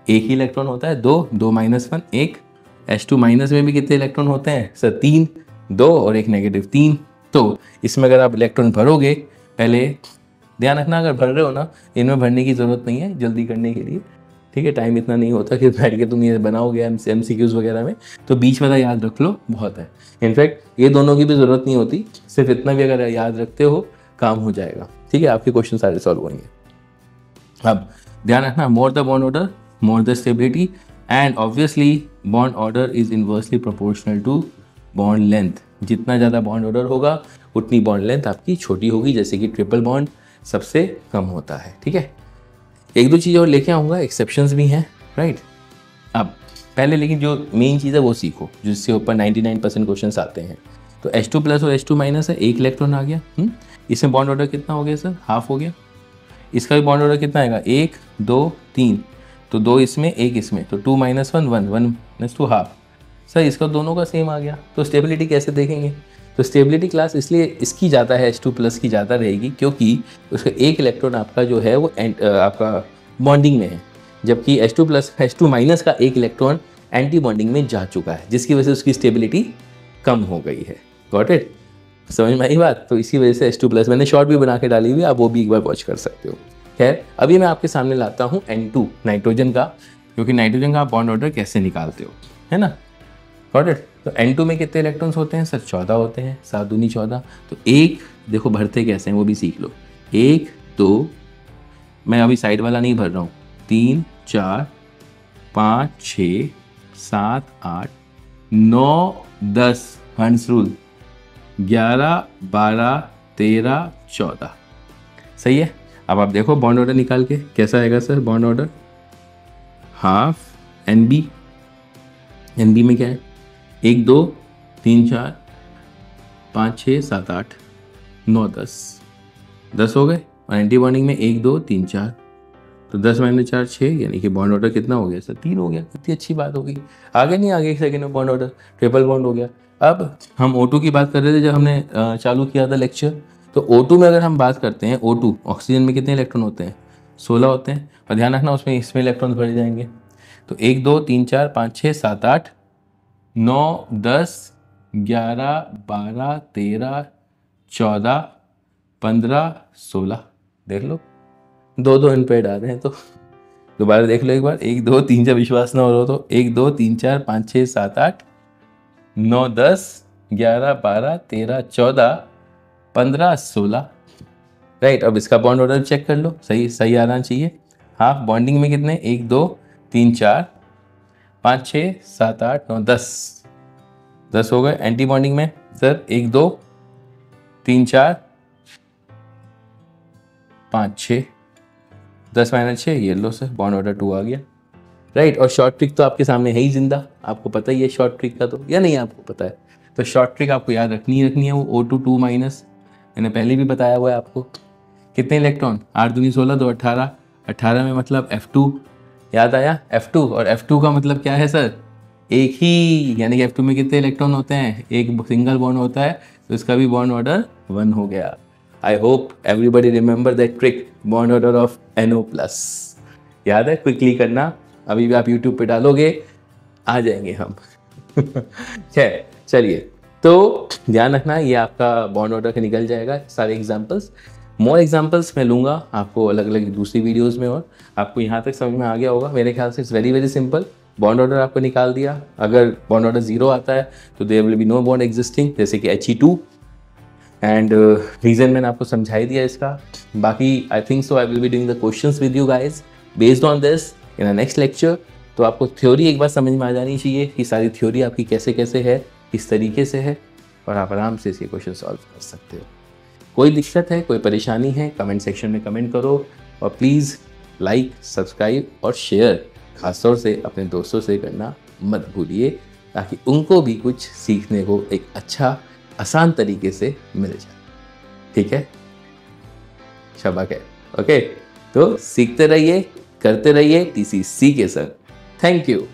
एक ही इलेक्ट्रॉन होता है, 2, 2 - 1, 1। H2- में भी कितने इलेक्ट्रॉन होते हैं सर, 3, 2 और 1 नेगेटिव 3। तो इसमें अगर आप इलेक्ट्रॉन भरोगे, पहले ध्यान रखना, अगर भर रहे हो ना, इनमें भरने की ज़रूरत नहीं है जल्दी करने के लिए, ठीक है। टाइम इतना नहीं होता कि बैठ के तुम ये बनाओगे MCQs वगैरह में, तो बीच वाला याद रख लो, बहुत है। इनफैक्ट ये दोनों की भी ज़रूरत नहीं होती, सिर्फ इतना भी अगर याद रखते हो काम हो जाएगा, ठीक है, आपके क्वेश्चन सारे सॉल्व होंगे। अब ध्यान रखना, more the bond order more the stability, and obviously bond order is inversely proportional to bond length. जितना ज़्यादा बॉन्ड ऑर्डर होगा उतनी बॉन्ड लेंथ आपकी छोटी होगी, जैसे कि ट्रिपल बॉन्ड सबसे कम होता है, ठीक है। एक दो चीज़ और लेके आऊँगा, एक्सेप्शंस भी हैं, राइट। अब पहले लेकिन जो मेन चीज़ है वो सीखो, जिससे ऊपर 99% क्वेश्चन आते हैं। तो H2+ और H2- है, एक इलेक्ट्रॉन आ गया। इसमें बॉन्ड ऑर्डर कितना हो गया सर, हाफ हो गया। इसका भी बॉन्ड ऑर्डर कितना आएगा, 1, 2, 3, तो 2 इसमें 1 इसमें, तो 2 - 1 1 1 2 हाफ। सर इसका दोनों का सेम आ गया, तो स्टेबिलिटी कैसे देखेंगे। तो स्टेबिलिटी क्लास इसलिए इसकी ज़्यादा है, H2+ की ज़्यादा रहेगी, क्योंकि उसका एक इलेक्ट्रॉन आपका जो है वो आपका बॉन्डिंग में है, जबकि H2+ H2- का एक इलेक्ट्रॉन एंटी बॉन्डिंग में जा चुका है, जिसकी वजह से उसकी स्टेबिलिटी कम हो गई है। Got it? समझ में आई बात? तो इसी वजह से H2 प्लस मैंने शॉर्ट भी बना के डाली हुई है, आप वो भी एक बार वॉच कर सकते हो। खैर, अभी मैं आपके सामने लाता हूँ N2 नाइट्रोजन का, क्योंकि नाइट्रोजन का आप बॉन्ड ऑर्डर कैसे निकालते हो, है ना। Got it? तो N2 में कितने इलेक्ट्रॉन्स होते हैं सर? 14 होते हैं, 7 दूनी 14। तो एक देखो भरते कैसे हैं वो भी सीख लो। 1 2, मैं अभी साइड वाला नहीं भर रहा हूँ, 3 4 5 6 7 8 9 10, हंस रूल, 11 12 13 14। सही है। अब आप देखो बॉन्ड ऑर्डर निकाल के कैसा आएगा sir bond order. Half NB, NB में क्या है? 1 2 3 4 5 6 7 8 9 10, 10 हो गए। और एंटी बॉन्डिंग में 1 2 3 4, तो 10 - 4 6, यानी कि बॉन्ड ऑर्डर कितना हो गया सर? 3 हो गया। कितनी अच्छी बात हो गई। आगे नहीं आगे, एक सेकेंड में बॉन्ड ऑर्डर ट्रिपल बॉन्ड हो गया। अब हम O2 की बात कर रहे थे जब हमने चालू किया था लेक्चर। तो O2 में अगर हम बात करते हैं, O2 ऑक्सीजन में कितने इलेक्ट्रॉन होते हैं? 16 होते हैं। और ध्यान रखना उसमें इसमें इलेक्ट्रॉन भरे जाएंगे। तो 1 2 3 4 5 6 7 8 9 10 11 12 13 14 15 16, देख लो 2 2 इन पे डाल रहे हैं। तो दोबारा देख लो एक बार, 1 2 3 4, विश्वास ना हो रहा तो 1 2 3 4 5 6 7 8 9 10 11 12 13 14 15 16। राइट। अब इसका बॉन्ड ऑर्डर चेक कर लो, सही सही आना चाहिए। हाफ बॉन्डिंग में कितने? 1 2 3 4 5 6 7 8 9 10, 10 हो गए। एंटी बॉन्डिंग में सर 1 2 3 4 5 6, 10 - 6, ये लो सर बॉन्ड ऑर्डर 2 आ गया। राइट। और शॉर्ट ट्रिक तो आपके सामने है ही जिंदा, आपको पता ही है शॉर्ट ट्रिक का, तो या नहीं आपको पता है? तो शॉर्ट ट्रिक आपको याद रखनी है वो O2 2 माइनस, मैंने पहले भी बताया हुआ है आपको। कितने इलेक्ट्रॉन? 8 दूनी 16, 2 18, 18 में मतलब F2, याद आया? F2, और F2 का मतलब क्या है सर? एक ही, यानी कि F2 में कितने इलेक्ट्रॉन होते हैं? एक सिंगल बॉन्ड होता है, तो इसका भी बॉन्ड ऑर्डर 1 हो गया। I hope everybody remember that trick, bond order of NO plus. याद है? क्विकली करना, अभी भी आप यूट्यूब पे डालोगे आ जाएंगे हम। खैर चलिए, तो ध्यान रखना ये आपका बॉन्ड ऑर्डर का निकल जाएगा सारे एग्जांपल्स। मोर एग्जांपल्स मैं लूँगा आपको अलग अलग दूसरी वीडियोस में, और आपको यहाँ तक समझ में आ गया होगा मेरे ख्याल से। It's very very simple. Bond order आपको निकाल दिया। अगर बॉन्ड ऑर्डर 0 आता है तो there will be no bond existing, जैसे कि He2। एंड रीज़न मैंने आपको समझा ही दिया इसका। बाकी I think so I will be doing the questions with you guys based on this in a next lecture. तो आपको थ्योरी एक बार समझ में आ जानी चाहिए कि सारी थ्योरी आपकी कैसे कैसे है, किस तरीके से है, और आप आराम से इसके क्वेश्चन सॉल्व कर सकते हो। कोई दिक्कत है, कोई परेशानी है, कमेंट सेक्शन में कमेंट करो। और प्लीज़ लाइक, सब्सक्राइब और शेयर खासतौर से अपने दोस्तों से करना मत भूलिए, ताकि उनको भी कुछ सीखने को एक अच्छा आसान तरीके से मिल जाए। ठीक है? शबाक है। ओके, तो सीखते रहिए, करते रहिए TCC के संग। Thank you.